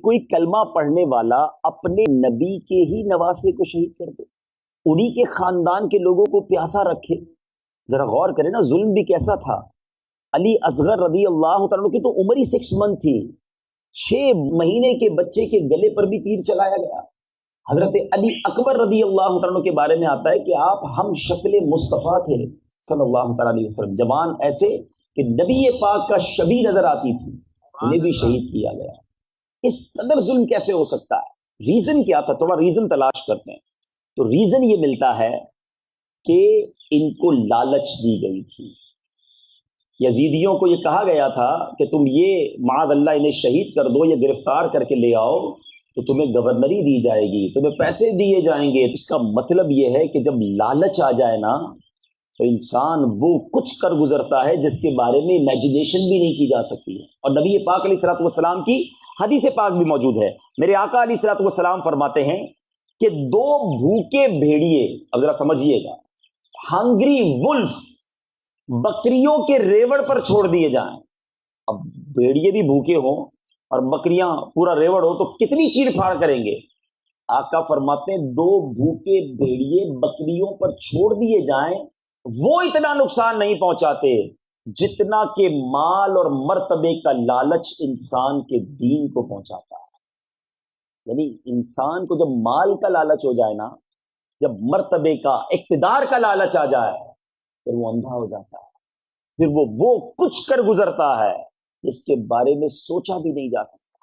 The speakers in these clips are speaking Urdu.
کوئی کلمہ پڑھنے والا اپنے نبی کے ہی نواسے کو شہید کر دے، انہی کے خاندان کے لوگوں کو پیاسا رکھے. ذرا غور کریں نا، ظلم بھی کیسا تھا. علی اصغر رضی اللہ تعالیٰ کی تو عمر ہی 6 منتھ تھی، 6 مہینے کے بچے کے گلے پر بھی تیر چلایا گیا. حضرت علی اکبر رضی اللہ تعالیٰ کے بارے میں آتا ہے کہ آپ ہم شکل مصطفیٰ تھے صلی اللہ تعالیٰ علیہ وسلم، جوان ایسے کہ نبی پاک کا شبیہ نظر آتی تھی، انہیں بھی شہید کیا گیا. اس قدر ظلم کیسے ہو سکتا ہے؟ ریزن کیا تھا؟ تھوڑا ریزن تلاش کرتے ہیں. تو ریزن یہ ملتا ہے کہ ان کو لالچ دی گئی تھی. یزیدیوں کو یہ کہا گیا تھا کہ تم یہ معاذ اللہ انہیں شہید کر دو یا گرفتار کر کے لے آؤ تو تمہیں گورنری دی جائے گی، تمہیں پیسے دیے جائیں گے. تو اس کا مطلب یہ ہے کہ جب لالچ آ جائے نا تو انسان وہ کچھ کر گزرتا ہے جس کے بارے میں امیجنیشن بھی نہیں کی جا سکتی ہے. اور نبی پاک علیہ الصلوۃ والسلام کی حدیث پاک بھی موجود ہے. میرے آقا علیہ الصلوۃ والسلام فرماتے ہیں کہ 2 بھوکے بھیڑیے، اب ذرا سمجھیے گا، ہنگری ولف، بکریوں کے ریوڑ پر چھوڑ دیے جائیں. اب بھیڑیے بھی بھوکے ہوں اور بکریاں پورا ریوڑ ہو تو کتنی چیڑ پھاڑ کریں گے. آقا فرماتے ہیں 2 بھوکے بھیڑیے بکریوں پر چھوڑ دیے جائیں، وہ اتنا نقصان نہیں پہنچاتے جتنا کہ مال اور مرتبے کا لالچ انسان کے دین کو پہنچاتا ہے. یعنی انسان کو جب مال کا لالچ ہو جائے نا، جب مرتبے کا، اقتدار کا لالچ آ جائے، پھر وہ اندھا ہو جاتا ہے. پھر وہ کچھ کر گزرتا ہے جس کے بارے میں سوچا بھی نہیں جا سکتا.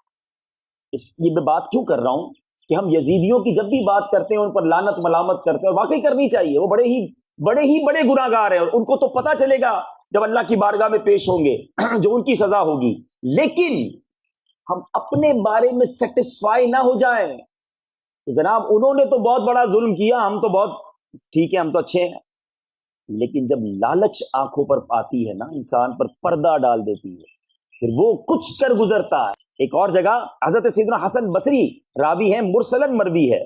اس لیے میں بات کیوں کر رہا ہوں کہ ہم یزیدیوں کی جب بھی بات کرتے ہیں ان پر لعنت ملامت کرتے ہیں، اور واقعی کرنی چاہیے، وہ بڑے گناہ گار ہیں، اور ان کو تو پتہ چلے گا جب اللہ کی بارگاہ میں پیش ہوں گے جو ان کی سزا ہوگی. لیکن ہم اپنے بارے میں سیٹسفائی نہ ہو جائیں کہ جناب انہوں نے تو بہت بڑا ظلم کیا، ہم تو بہت ٹھیک ہے، ہم تو اچھے ہیں. لیکن جب لالچ آنکھوں پر آتی ہے نا، انسان پر پردہ ڈال دیتی ہے، پھر وہ کچھ کر گزرتا ہے. ایک اور جگہ حضرت سیدنا حسن بصری راوی ہیں، مرسلن مروی ہے،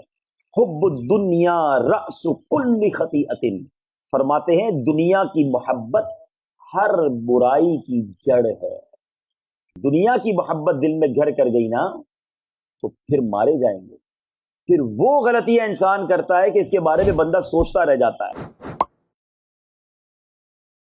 حب الدنیا رأس کل خطیئۃ، فرماتے ہیں دنیا کی محبت ہر برائی کی جڑ ہے. دنیا کی محبت دل میں گھر کر گئی نا تو پھر مارے جائیں گے. پھر وہ غلطیاں انسان کرتا ہے کہ اس کے بارے میں بندہ سوچتا رہ جاتا ہے.